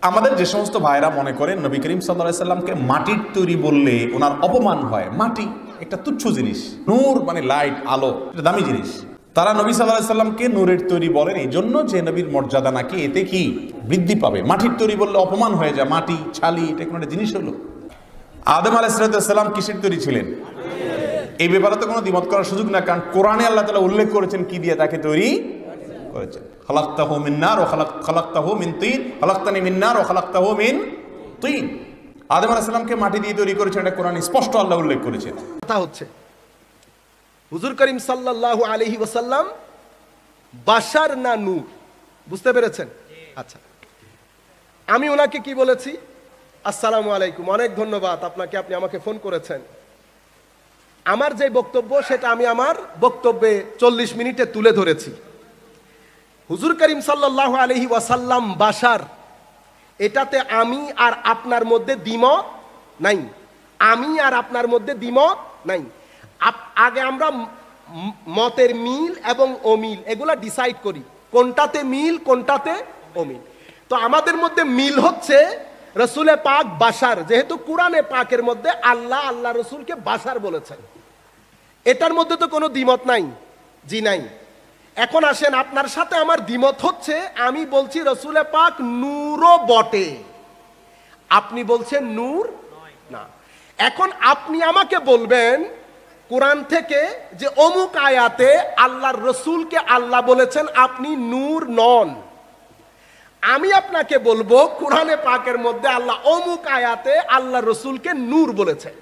আমাদের যে সমস্ত ভাইরা মনে করেন নবী করিম সাল্লাল্লাহু আলাইহি সাল্লামকে মাটির তৈরি বললে ওনার অপমান হয়, মাটি একটা তুচ্ছ জিনিস, নূর মানে লাইট, আলো, এটা দামি জিনিস। তারা নবী সাল্লাল্লাহু আলাইহি সাল্লামকে নূরের তৈরি বলেন এই জন্য যে নবীর মর্যাদা নাকি এতে কি বৃদ্ধি পাবে। মাটির তৈরি বললে অপমান হয়ে যায়, মাটি ছালি এটা কোনো একটা জিনিস হলো। আদম আলাইহিস সালাম কিসের তৈরি ছিলেন? এই ব্যাপারে তো কোনো দ্বিমত করার সুযোগ না, কারণ কোরআনে আল্লাহ তাআলা উল্লেখ করেছেন কি দিয়ে তাকে তৈরি করেছেন। খালাকতাহু মিন নার ওয়া খালাকতাহু মিন তিন, খালাকতানি মিন নার ওয়া খালাকতাহু মিন তিন। আদম আলাইহিস সালামকে মাটি দিয়ে তৈরি করেছেন, এটা কোরআনে স্পষ্ট আল্লাহ উল্লেখ করেছেন। কথা হচ্ছে হুজুর করিম সাল্লাল্লাহু আলাইহি ওয়াসাল্লাম বাশার না নূর, বুঝতে পেরেছেন? আচ্ছা, আমি ওনাকে কি বলেছি? আসসালামু আলাইকুম, অনেক ধন্যবাদ আপনাকে, আপনি আমাকে ফোন করেছেন। আমার যে বক্তব্য সেটা আমি আমার বক্তব্যে 40 মিনিটে তুলে ধরেছি। হুজুর করিম সাল্লাল্লাহু আলাইহি ওয়াসাল্লাম বাশার, এটাতে আমি আর আপনার মধ্যে দ্বিমত নাই। আমি আর আপনার মধ্যে দ্বিমত নাই। আগে আমরা মতের মিল এবং অমিল এগুলা ডিসাইড করি, কোনটাতে মিল কোনটাতে অমিল। তো আমাদের মধ্যে মিল হচ্ছে রসুলে পাক বাশার, যেহেতু কোরআনে পাকের মধ্যে আল্লাহ আল্লাহ রসুলকে বাশার বলেছেন, এটার মধ্যে তো কোনো দ্বিমত নাই। জি নাই। এখন আসেন, আপনার সাথে আমার দ্বিমত হচ্ছে, আমি বলছি রসুলে পাক নূরও বটে, আপনি বলছেন নূর না। এখন আপনি আমাকে বলবেন কোরআন থেকে যে অমুক আয়াতে আল্লাহর রসুলকে আল্লাহ বলেছেন আপনি নূর নন। আমি আপনাকে বলবো কোরআনে পাকের মধ্যে আল্লাহ অমুক আয়াতে আল্লাহর রসুলকে নূর বলেছেন।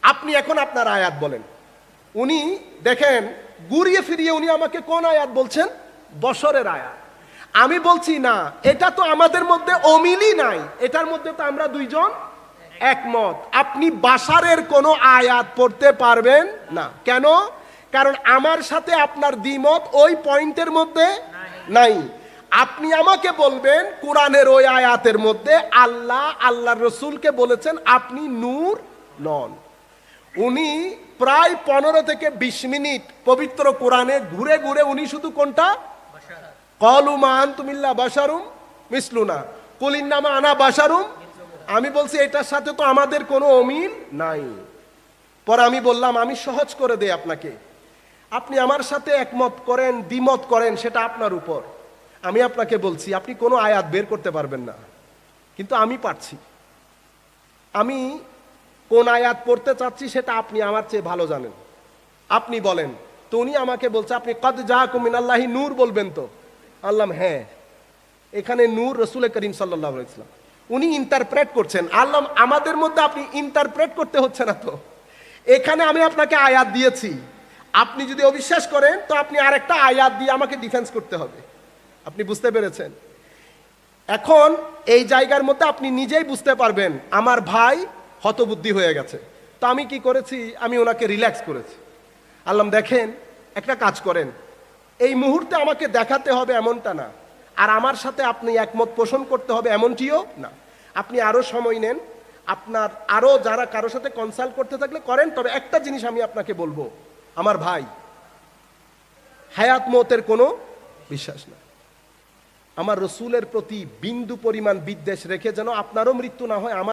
আপনি এখন আপনার আয়াত বলেন। উনি দেখেন ঘুরিয়ে ফিরিয়ে উনি আমাকে কোন আয়াত বলছেন? বশরের আয়াত। আমি বলছি না, এটা তো আমাদের মধ্যে অমিলই নাই, এটার মধ্যে তো আমরা দুইজন একমত। আপনি বাশারের কোনো আয়াত পড়তে পারবেন না। কেন? কারণ আমার সাথে আপনার দ্বিমত ওই পয়েন্টের মধ্যে নাই। আপনি আমাকে বলবেন কোরআনের ওই আয়াতের মধ্যে আল্লাহ আল্লাহর রসুলকে বলেছেন আপনি নূর নন। উনি প্রায় 15 থেকে 20 মিনিট পবিত্র কোরআনে ঘুরে ঘুরে উনি শুধু কোনটা? ক্বালু মা আনতুম ইল্লা বাশারুম মিসলুনা কুল ইন্নামা আনা বাশারুম। আমি বলছি এটার সাথে তো আমাদের কোনো অমিল নাই। পরে আমি বললাম আমি সহজ করে দেই আপনাকে, আপনি আমার সাথে একমত করেন দ্বিমত করেন সেটা আপনার উপর। আমি আপনাকে বলছি আপনি কোনো আয়াত বের করতে পারবেন না, কিন্তু আমি পারছি। আমি কোন আয়াত পড়তে চাচ্ছি সেটা আপনি আমার চেয়ে ভালো জানেন। আপনি বলেন। তো উনি আমাকে বলছে আপনি কদ জাআকুম মিনাল্লাহি নূর বলবেন তো? আল্লাহ হ্যাঁ, এখানে নূর রসুল করিম সাল্লাল্লাহু আলাইহি ওয়াসাল্লাম। উনি ইন্টারপ্রেট করছেন। আল্লাহ আমাদের মধ্যে আপনি ইন্টারপ্রেট করতে হচ্ছে না তো। এখানে আমি আপনাকে আয়াত দিয়েছি, আপনি যদি অবিশ্বাস করেন তো আপনি আরেকটা আয়াত দিয়ে আমাকে ডিফেন্স করতে হবে। আপনি বুঝতে পেরেছেন? এখন এই জায়গার মধ্যে আপনি নিজেই বুঝতে পারবেন আমার ভাই হতবুদ্ধি হয়ে গেছে। তো আমি কি করেছি? আমি ওনাকে রিল্যাক্স করেছি। আল্লাহ দেখেন, একটা কাজ করেন, এই মুহূর্তে আমাকে দেখাতে হবে এমনটা না, আর আমার সাথে আপনি একমত পোষণ করতে হবে এমনটিও না। আপনি আরো সময় নেন, আপনার আরো যারা কারোর সাথে কনসাল্ট করতে থাকলে করেন। তবে একটা জিনিস আমি আপনাকে বলবো, আমার ভাই, হায়াত মওতের কোনো বিশ্বাস না। আমার রসুলের প্রতি বিন্দু পরিমাণ বিদ্বেষ রেখে যেন আপনারও মৃত্যু না হয়, আমার